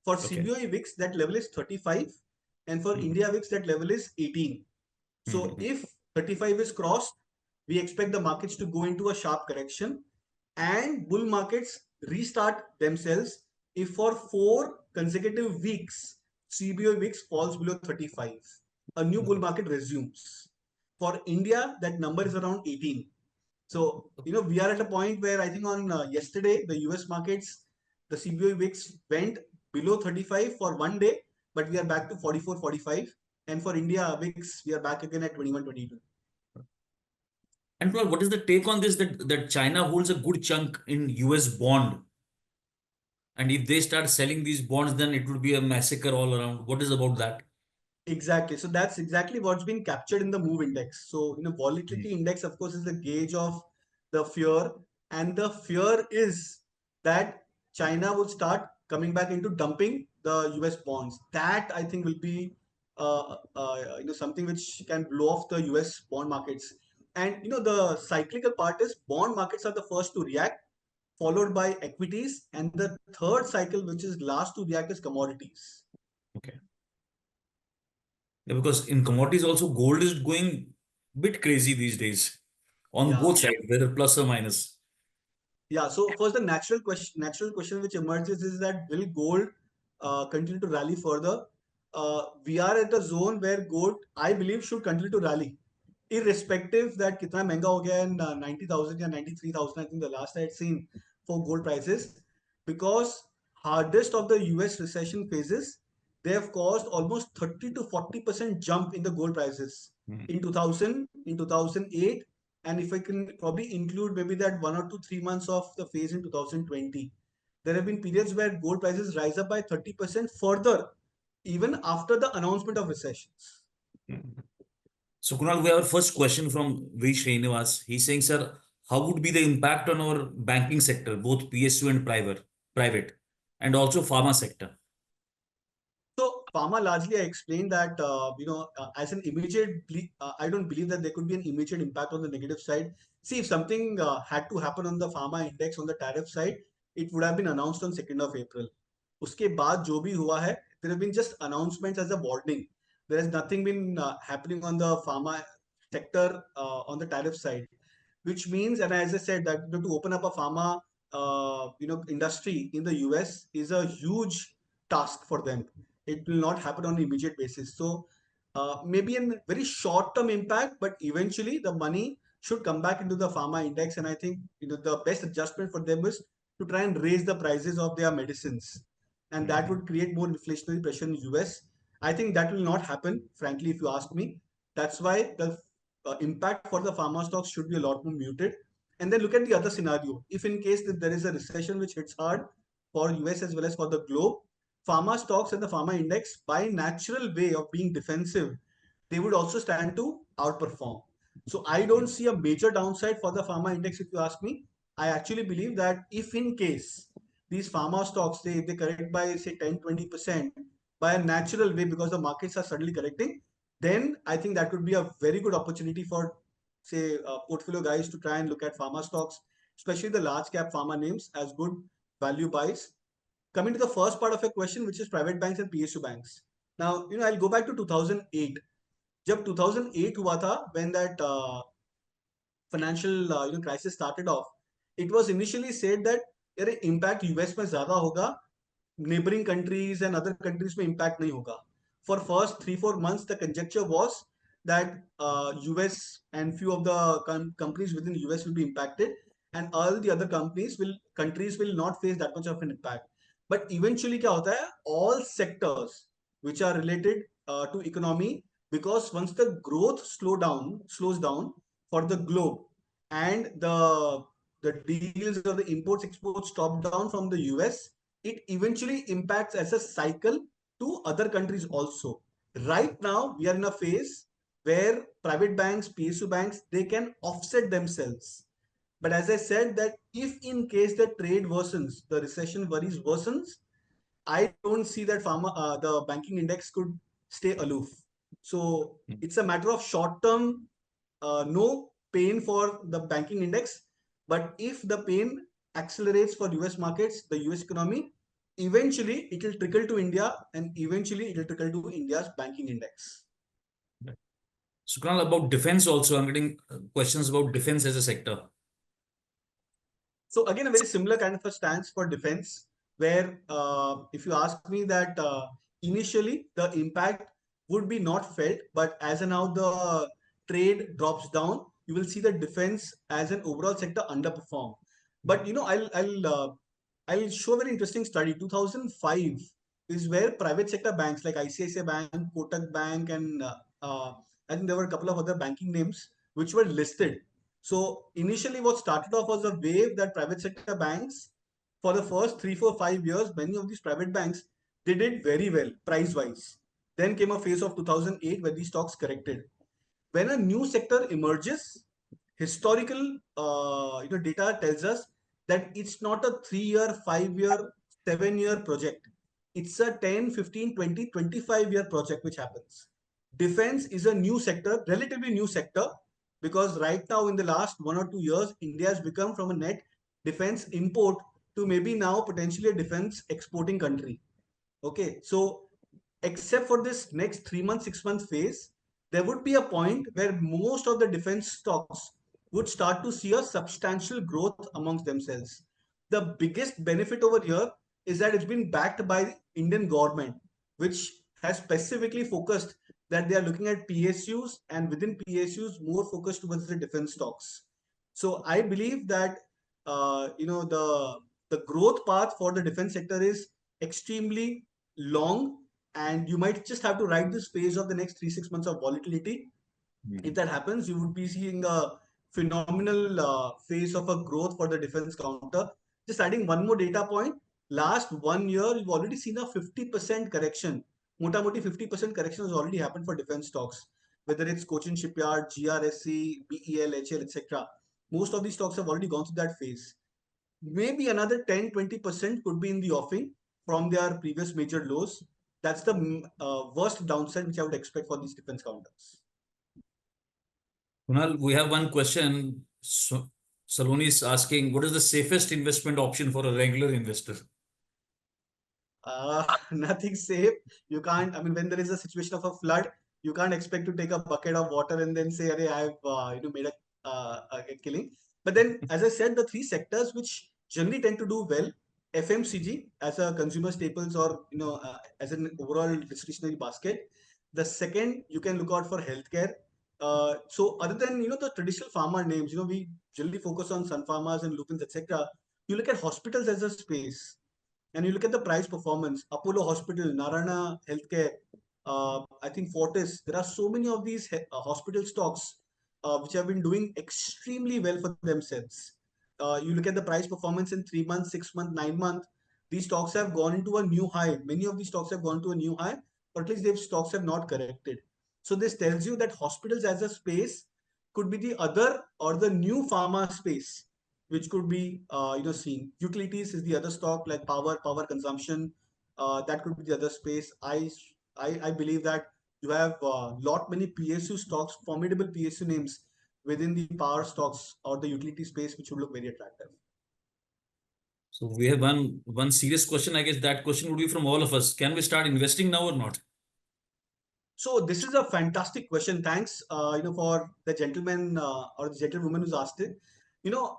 For Okay. CBOE VIX, that level is 35, and for India VIX, that level is 18. So if 35 is crossed, we expect the markets to go into a sharp correction, and bull markets restart themselves if for 4 consecutive weeks CBO VIX falls below 35. A new bull market resumes. For India, that number is around 18. So, we are at a point where I think on yesterday, the US markets, the CBO VIX went below 35 for one day, but we are back to 44, 45. And for India VIX, we are back again at 21, 22. And Kunal, what is the take on this that China holds a good chunk in US bond? And if they start selling these bonds, then it would be a massacre all around. What is about that? Exactly. So that's exactly what's been captured in the move index. So, volatility Mm. index, of course, is the gauge of the fear. And the fear is that China would start coming back into dumping the US bonds. That I think will be something which can blow off the US bond markets. And the cyclical part is bond markets are the first to react, followed by equities, and the third cycle, which is last to react, is commodities. Okay. Yeah, because in commodities also gold is going bit crazy these days on Yeah. both sides, whether plus or minus. Yeah, so first the natural question which emerges is that will gold continue to rally further? We are at a zone where gold, I believe, should continue to rally, irrespective that kitna महंगा हो गया and 90,000 or 93,000. I think the last I had seen for gold prices, because hardest of the US recession phases, they have caused almost 30 to 40% jump in the gold prices Mm. in 2000, in 2008, and if I can probably include maybe that 1 or 2, 3 months of the phase in 2020, there have been periods where gold prices rise up by 30% further, even after the announcement of recessions. Mm. So Kunal, we have our first question from V. Srinivas. He's saying, sir, how would be the impact on our banking sector, both PSU and private, and also pharma sector? So pharma, largely I explained that as an immediate, I don't believe that there could be an immediate impact on the negative side. See, if something had to happen on the pharma index on the tariff side, it would have been announced on 2nd of April. उसके बाद जो भी हुआ है, there have been just announcements as a warning. There has nothing been happening on the pharma sector on the tariff side, which means, and as I said, that to open up a pharma industry in the US is a huge task for them. It will not happen on an immediate basis. So maybe a very short-term impact, but eventually the money should come back into the pharma index. And I think the best adjustment for them is to try and raise the prices of their medicines, and that would create more inflationary pressure in the US. I think that will not happen, frankly, if you ask me. That's why the impact for the pharma stocks should be a lot more muted. And then look at the other scenario. If in case that there is a recession which hits hard for US as well as for the globe, pharma stocks and the pharma index, by natural way of being defensive, they would also stand to outperform. So I don't see a major downside for the pharma index if you ask me. I actually believe that if in case these pharma stocks, they correct by say 10-20% by a natural way because the markets are suddenly correcting, then I think that would be a very good opportunity for say portfolio guys to try and look at pharma stocks, especially the large cap pharma names, as good value buys. coming to the first part of your question, which is private banks and PSU banks. Now, I'll go back to 2008. जब 2008 हुआ था, when that financial crisis started off, it was initially said that यार impact US में ज्यादा होगा, neighboring countries and other countries में impact नहीं होगा. For first 3-4 months, the conjecture was that US and few of the companies within US will be impacted, and all the other countries will not face that much of an impact. But eventually क्या होता है? All sectors which are related to economy, because once the growth slows down for the globe, and the deals or the imports exports stop down from the US, it eventually impacts as a cycle to other countries also. Right now, we are in a phase where private banks, PSU banks, they can offset themselves. But as I said, that if in case the trade worsens, the recession worries worsens, I don't see that the banking index could stay aloof. So it's a matter of short term, no pain for the banking index. But if the pain accelerates for US markets, the US economy, eventually it will trickle to India, and eventually it will trickle to India's banking index. So, Kunal, about defense also, I'm getting questions about defense as a sector. So again, a very similar kind of a stance for defense, where if you ask me that initially the impact would be not felt, but as now the trade drops down, you will see the defense as an overall sector underperform. But I'll show a very interesting study. 2005 is where private sector banks like ICICI Bank, Kotak Bank, and I think there were a couple of other banking names which were listed. So initially what started off was a wave that private sector banks, for the first 3, 4, 5 years, many of these private banks, they did very well price wise. Then came a phase of 2008 where these stocks corrected. When a new sector emerges, historical data tells us that it's not a 3-year, 5-year, 7-year project. It's a 10, 15, 20, 25-year project which happens. Defense is a new sector, relatively new sector, because right now in the last 1 or 2 years, India has become from a net defense import to maybe now potentially a defense exporting country. Okay, so except for this next 3 month, 6 month phase, there would be a point where most of the defense stocks would start to see a substantial growth amongst themselves. The biggest benefit over here is that it's been backed by the Indian government, which has specifically focused that they are looking at PSUs, and within PSUs more focused towards the defense stocks. So I believe that the growth path for the defense sector is extremely long, and you might just have to ride this phase of the next 3-6 months of volatility. If that happens, you would be seeing a phenomenal phase of a growth for the defense counter. Just adding one more data point, last 1 year, you've already seen a 50% correction. Mota moti 50% correction has already happened for defense stocks, whether it's Cochin Shipyard, GRSC, BEL, HL, etc. Most of these stocks have already gone through that phase. Maybe another 10-20% could be in the offing from their previous major lows. That's the worst downside which I would expect for these defense counters. Kunal, we have one question. Saloni is asking, what is the safest investment option for a regular investor? Nothing safe. You can't, I mean, when there is a situation of a flood, you can't expect to take a bucket of water and then say, "Arey, I've made a killing." But then, as I said, the three sectors which generally tend to do well, FMCG as a consumer staples, or as an overall discretionary basket. The second, you can look out for healthcare. So other than the traditional pharma names, we generally focus on Sun Pharmas and Lupins, etc. You look at hospitals as a space, and you look at the price performance. Apollo Hospital, Narayana Healthcare, I think Fortis. There are so many of these hospital stocks which have been doing extremely well for themselves. You look at the price performance in 3 months, 6 months, 9 months. These stocks have gone into a new high. Many of these stocks have gone to a new high, or at least these stocks have not corrected. So this tells you that hospitals as a space could be the other or the new pharma space which could be seen. Utilities is the other stock, like power consumption. That could be the other space. I believe that you have many PSU stocks, formidable PSU names within the power stocks or the utility space, which would look very attractive. So we have one serious question. I guess that question would be from all of us. Can we start investing now or not? So this is a fantastic question. Thanks, for the gentleman or the gentlewoman who's asked it. You know,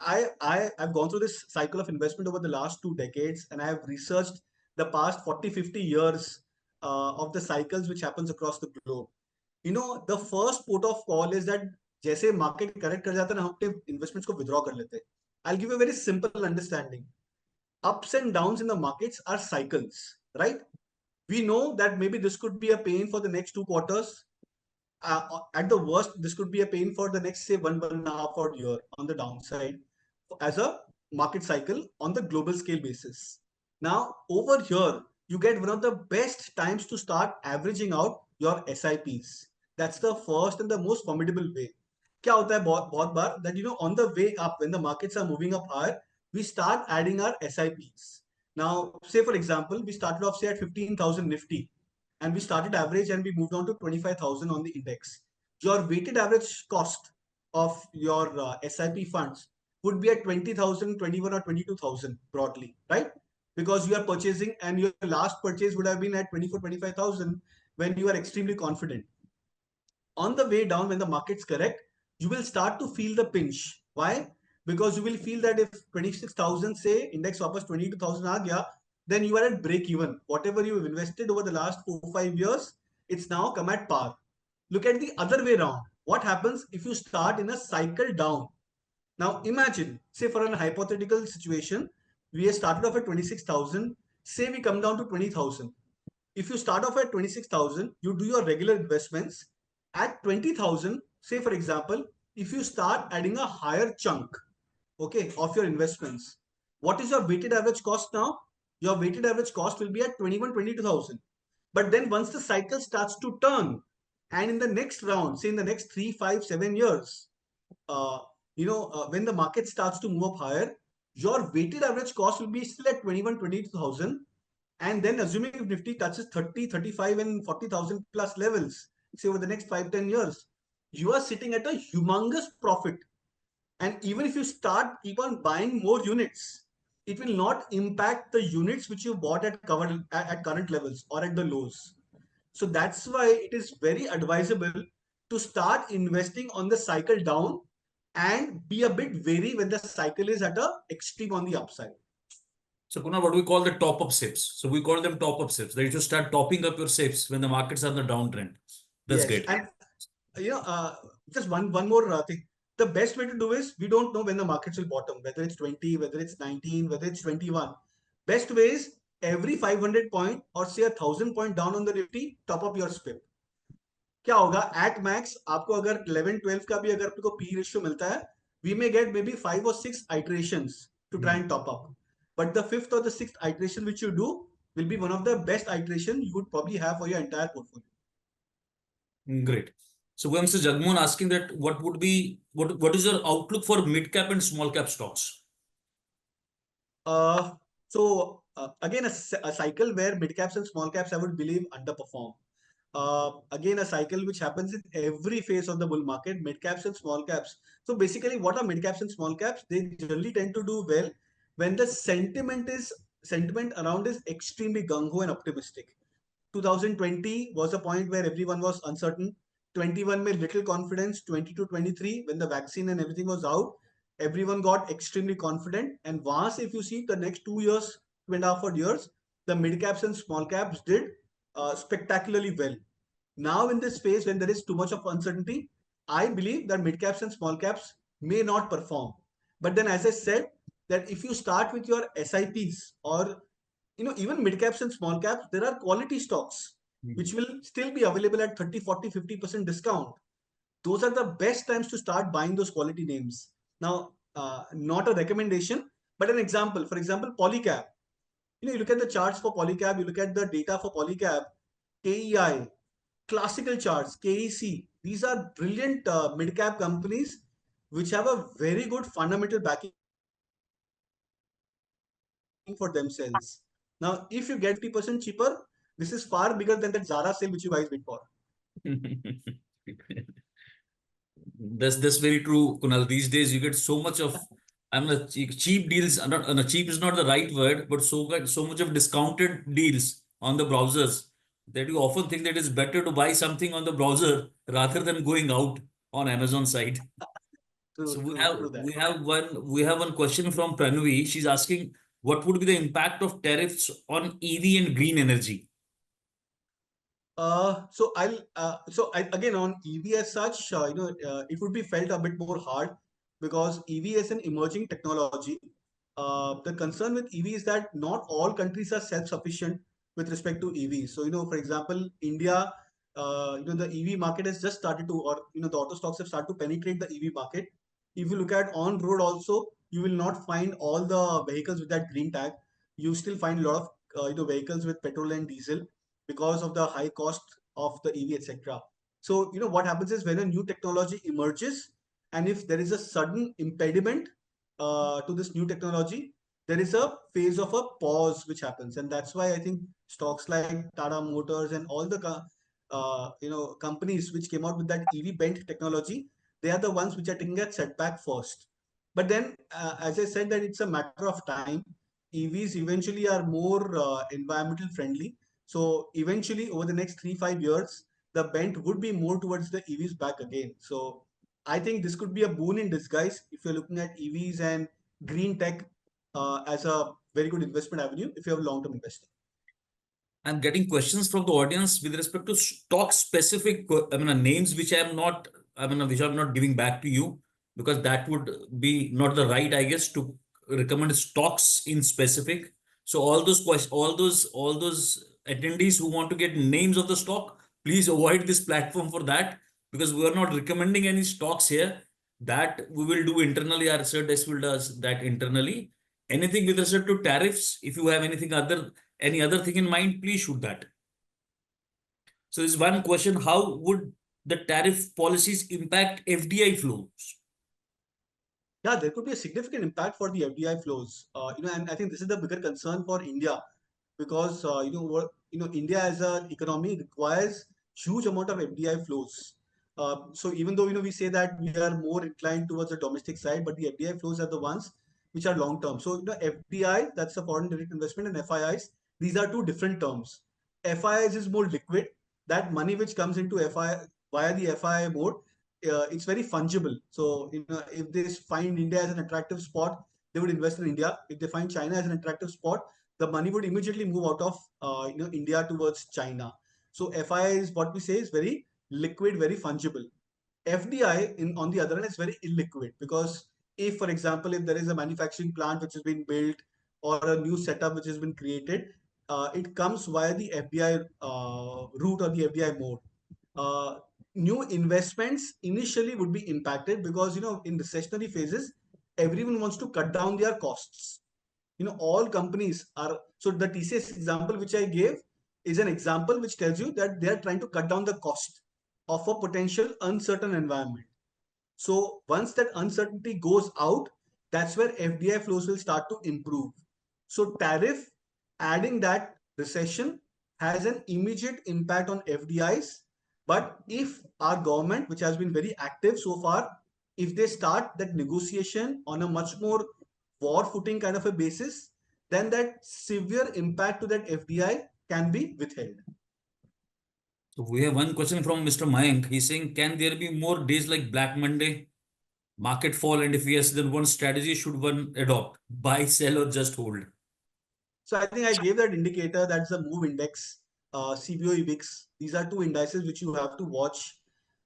I've gone through this cycle of investment over the last 2 decades, and I have researched the past 40, 50 years of the cycles which happens across the globe. The first port of call is that जैसे market correct कर जाता है ना, हम अपने investments को withdraw कर लेते हैं. I'll give you a very simple understanding. Ups and downs in the markets are cycles, right? We know that maybe this could be a pain for the next 2 quarters. At the worst, this could be a pain for the next, say, 1.5 odd year on the downside as a market cycle on the global scale basis. Now, over here, you get one of the best times to start averaging out your SIPs. That's the first and the most formidable way. क्या होता है बहुत बार that on the way up when the markets are moving up higher, we start adding our SIPs. Now, say for example, we started off say at 15,000 Nifty, and we started average and we moved on to 25,000 on the index. Your weighted average cost of your SIP funds would be at 20,000, 21 or 22,000 broadly, right? Because you are purchasing and your last purchase would have been at 24, 25,000 when you are extremely confident. On the way down, when the market's correct, you will start to feel the pinch. Why? Because you will feel that if 26,000 say index वापस 22,000 आ गया, then you are at break even. Whatever you have invested over the last 4-5 years, it's now come at par. Look at the other way around. What happens if you start in a cycle down? Now imagine, say for an hypothetical situation, we have started off at 26,000, say we come down to 20,000. If you start off at 26,000, you do your regular investments at 20,000. Say for example, if you start adding a higher chunk, okay, of your investments, what is your weighted average cost now? Your weighted average cost will be at 21, 22,000. But then once the cycle starts to turn, and in the next round, say in the next 3, 5, 7 years, when the market starts to move up higher, your weighted average cost will be still at 21, 22,000. And then assuming if Nifty touches 30, 35 and 40,000 plus levels, say over the next 5, 10 years, you are sitting at a humongous profit. And even if you keep on buying more units, it will not impact the units which you bought at current levels or at the lows. So that's why it is very advisable to start investing on the cycle down and be a bit wary when the cycle is at a extreme on the upside. So Kunal, what we call the top-up SIPs. So we call them top-up SIPs. That you should start topping up your SIPs when the markets are on the downtrend. That's great. And just one more thing. The best way to do is we don't know when the markets will bottom, whether it's 20, whether it's 19, whether it's 21. Best way is every 500 point or say 1,000 point down on the Nifty, top up your SPIP. क्या होगा at max आपको अगर 11-12 का भी अगर आपको P ratio मिलता है, we may get maybe 5 or 6 iterations to try and top up. But the 5th or the 6th iteration which you do will be one of the best iteration you would probably have for your entire portfolio. Great. So we have Mr. Jagmohan asking that what is your outlook for mid cap and small cap stocks? Again, a cycle where mid caps and small caps I would believe underperform. Again, a cycle which happens in every phase of the bull market, mid caps and small caps. So basically, what are mid caps and small caps? They generally tend to do well when the sentiment around is extremely gung-ho and optimistic. 2020 was a point where everyone was uncertain. 21 made little confidence. 22, 23, when the vaccine and everything was out, everyone got extremely confident. And once, if you see the next 2 years, 2.5 odd years, the mid caps and small caps did spectacularly well. Now in this phase when there is too much of uncertainty, I believe that mid caps and small caps may not perform. But then as I said, that if you start with your SIPs or even mid caps and small caps, there are quality stocks which will still be available at 30, 40, 50% discount. Those are the best times to start buying those quality names. Now, not a recommendation, but an example. For example, Polycab. You look at the charts for Polycab, you look at the data for Polycab, KEI, classical charts, KEC. These are brilliant mid-cap companies which have a very good fundamental backing for themselves. Now, if you get 50% cheaper, this is far bigger than that Zara sale which you guys wait for. That's very true, Kunal. These days you get so much of I'm not cheap deals. Not cheap is not the right word, but so much of discounted deals on the browsers that you often think that it's better to buy something on the browser rather than going out on Amazon site. So True, we true, have true that. we have one question from Pranavi. She's asking, what would be the impact of tariffs on EV and green energy? Again on EV as such, it would be felt a bit more hard because EV is an emerging technology. The concern with EV is that not all countries are self-sufficient with respect to EV. So, for example, India, the EV market has just started to, or the auto stocks have started to penetrate the EV market. If you look at on road also, you will not find all the vehicles with that green tag. You still find a lot of vehicles with petrol and diesel because of the high cost of the EV, etc. So, what happens is when a new technology emerges, and if there is a sudden impediment to this new technology, there is a phase of a pause which happens, and that's why I think stocks like Tata Motors and all the companies which came out with that EV bent technology, they are the ones which are taking a setback first. But then, as I said, that it's a matter of time. EVs eventually are more environmental friendly, so eventually, over the next 3-5 years, the bent would be more towards the EVs back again. So I think this could be a boon in disguise if you're looking at EVs and green tech as a very good investment avenue if you have long-term investing. I'm getting questions from the audience with respect to stock specific, names which which I'm not giving back to you because that would be not the right, I guess, to recommend stocks in specific. So all those questions, all those attendees who want to get names of the stock, please avoid this platform for that because we are not recommending any stocks here. That we will do internally. Our research desk will does that internally. Anything with respect to tariffs, if you have any other thing in mind, please shoot that. So there's one question: how would the tariff policies impact FDI flows? Yeah, there could be a significant impact for the FDI flows. And I think this is the bigger concern for India because India as an economy requires huge amount of FDI flows. So even though we say that we are more inclined towards the domestic side, but the FDI flows are the ones which are long term. So FDI, that's a foreign direct investment, and FIIs, these are two different terms. FIIs is more liquid. That money which comes into FI via the FII mode, it's very fungible. So if they find India as an attractive spot, they would invest in India. If they find China as an attractive spot, the money would immediately move out of India towards China. So FII is what we say is very liquid, very fungible. FDI on the other hand is very illiquid because if, for example, if there is a manufacturing plant which has been built or a new setup which has been created, it comes via the FDI route or the FDI mode. Uh, New investments initially would be impacted because in recessionary phases, everyone wants to cut down their costs. All companies are, so the TCS example which I gave is an example which tells you that they are trying to cut down the cost of a potential uncertain environment. So once that uncertainty goes out, that's where FDI flows will start to improve. So tariff adding that recession has an immediate impact on FDIs. But if our government, which has been very active so far, if they start that negotiation on a much more war footing kind of a basis, then that severe impact to that FDI can be withheld. So we have one question from Mr. Mayank. He's saying, can there be more days like Black Monday, market fall, and if yes, then one strategy should one adopt? Buy, sell, or just hold? So I think I gave that indicator. That's the move index, CBOE VIX. These are two indices which you have to watch.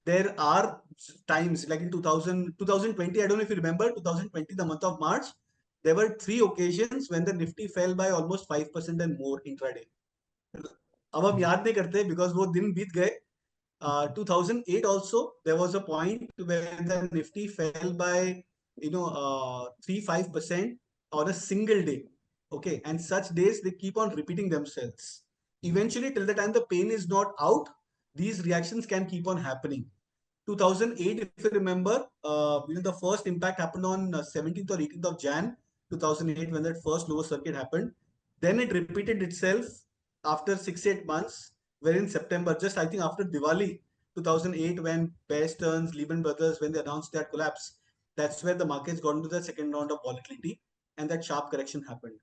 There are times like in 2020, I don't know if you remember, 2020, the month of March, there were 3 occasions when the Nifty fell by almost 5% and more intraday. अब हम याद नहीं करते because वो दिन बीत गए. 2008 also, there was a point where the Nifty fell by 3-5% on a single day. Okay, and such days they keep on repeating themselves. Eventually, till the time the pain is not out, these reactions can keep on happening. 2008, if you remember, the first impact happened on 17th or 18th of Jan 2008 when that first lower circuit happened. Then it repeated itself after 6-8 months, where in September, just I think after Diwali 2008, when Bear Stearns, Lehman Brothers, when they announced their collapse, That's where the markets got into the second round of volatility and that sharp correction happened.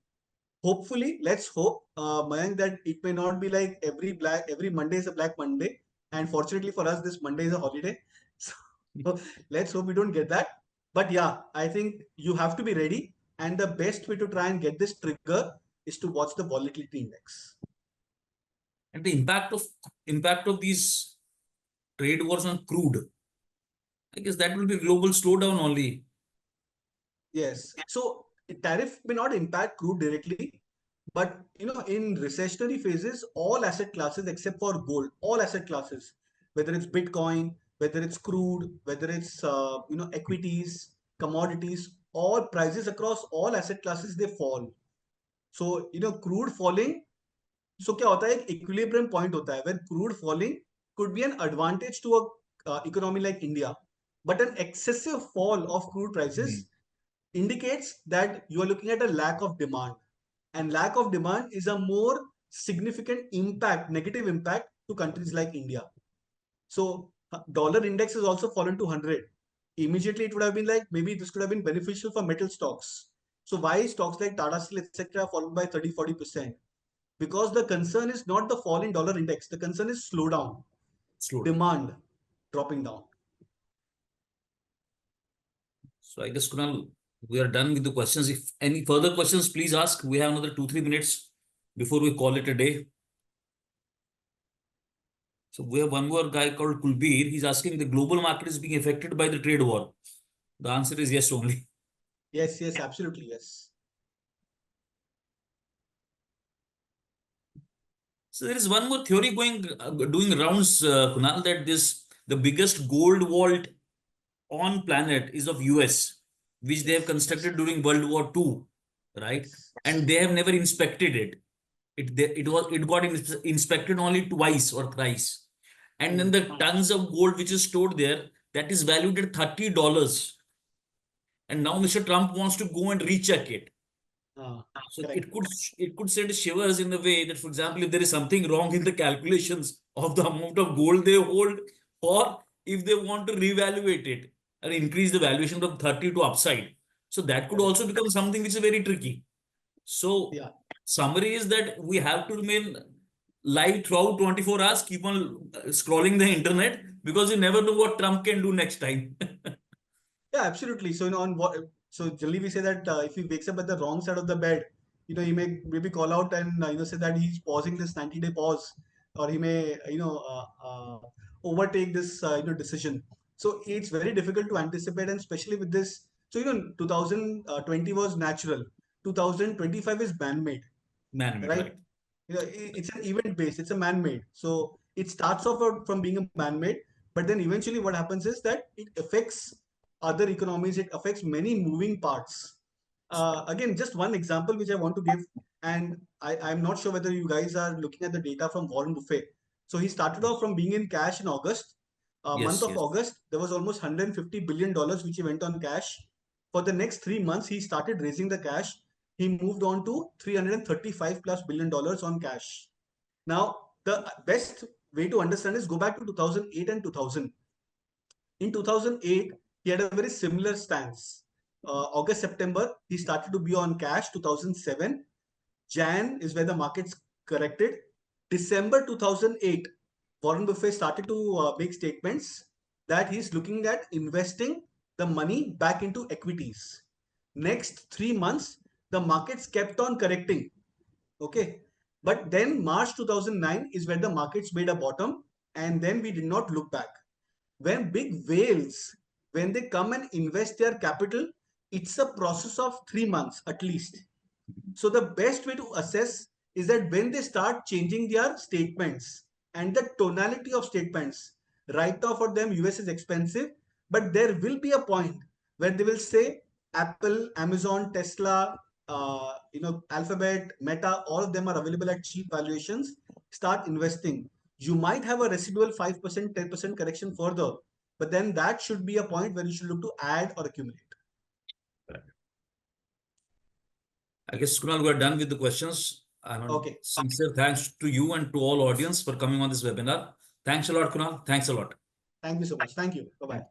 Hopefully, let's hope, Mayank, that it may not be like every Monday is a Black Monday. And fortunately for us, this Monday is a holiday. So let's hope we don't get that. But yeah, I think you have to be ready. And the best way to try and get this trigger is to watch the volatility index. And the impact of these trade wars on crude, I guess that will be global slowdown only. Yes. So tariff may not impact crude directly, but in recessionary phases, all asset classes except for gold, all asset classes, whether it's Bitcoin, whether it's crude, whether it's equities, commodities, all prices across all asset classes they fall. So crude falling. So क्या होता है एक equilibrium point होता है when crude falling could be an advantage to a economy like India, but an excessive fall of crude prices indicates that you are looking at a lack of demand, and lack of demand is a more significant impact, negative impact to countries like India. So dollar index has also fallen to 100. Immediately it would have been like maybe this could have been beneficial for metal stocks. So why stocks like Tata Steel etc. fallen by 30-40%? Because the concern is not the fall in dollar index, the concern is slowdown, demand dropping down. So I guess, Kunal, we are done with the questions. If any further questions, please ask. We have another 2-3 minutes before we call it a day. So we have one more guy called Kulbir. He's asking, the global market is being affected by the trade war. The answer is yes only. Yes, absolutely, yes. So there is one more theory doing rounds, Kunal, that the biggest gold vault on planet is of US, which they have constructed during World War II, right? And they have never inspected it. It got inspected only twice or thrice. And then the tons of gold which is stored there, that is valued at $30. And now Mr. Trump wants to go and recheck it. So it could send shivers in the way that, for example, if there is something wrong in the calculations of the amount of gold they hold, or if they want to reevaluate it and increase the valuation from 30 to upside. So that could also become something which is very tricky. So summary is that we have to remain live throughout 24 hours, keep on scrolling the internet, because you never know what Trump can do next time. Yeah, absolutely. So on what? So generally we say that if he wakes up at the wrong side of the bed, he may maybe call out and say that he's pausing this 90-day pause, or he may overtake this decision. So it's very difficult to anticipate, and especially with this. So 2020 was natural. 2025 is man-made, Man-made, right? It's an event-based. It's a man-made. So it starts off from being a man-made, but then eventually what happens is that it affects other economies. It affects many moving parts. Again, just one example which I want to give, and I'm not sure whether you guys are looking at the data from Warren Buffett. So he started off from being in cash in August. Month of August, there was almost $150 billion which he went on cash. For the next 3 months, he started raising the cash. He moved on to $335+ billion on cash. Now, the best way to understand is go back to 2008 and 2000. In 2008, he had a very similar stance. August, September, he started to be on cash. 2007, Jan is where the markets corrected. December 2008, Warren Buffett started to make statements that he's looking at investing the money back into equities. Next 3 months, the markets kept on correcting. Okay. But then March 2009 is where the markets made a bottom, and then we did not look back. When big whales, when they come and invest their capital, it's a process of 3 months at least. So the best way to assess is that when they start changing their statements and the tonality of statements, right now for them US is expensive, but there will be a point where they will say Apple, Amazon, Tesla, Alphabet, Meta, all of them are available at cheap valuations. Start investing. You might have a residual 5%, 10% correction further, but then that should be a point where you should look to add or accumulate. I guess, Kunal, we're done with the questions. Okay. Sincere thanks to you and to all audience for coming on this webinar. Thanks a lot, Kunal. Thanks a lot. Thank you so much. Thank you. Bye-bye.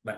Bye.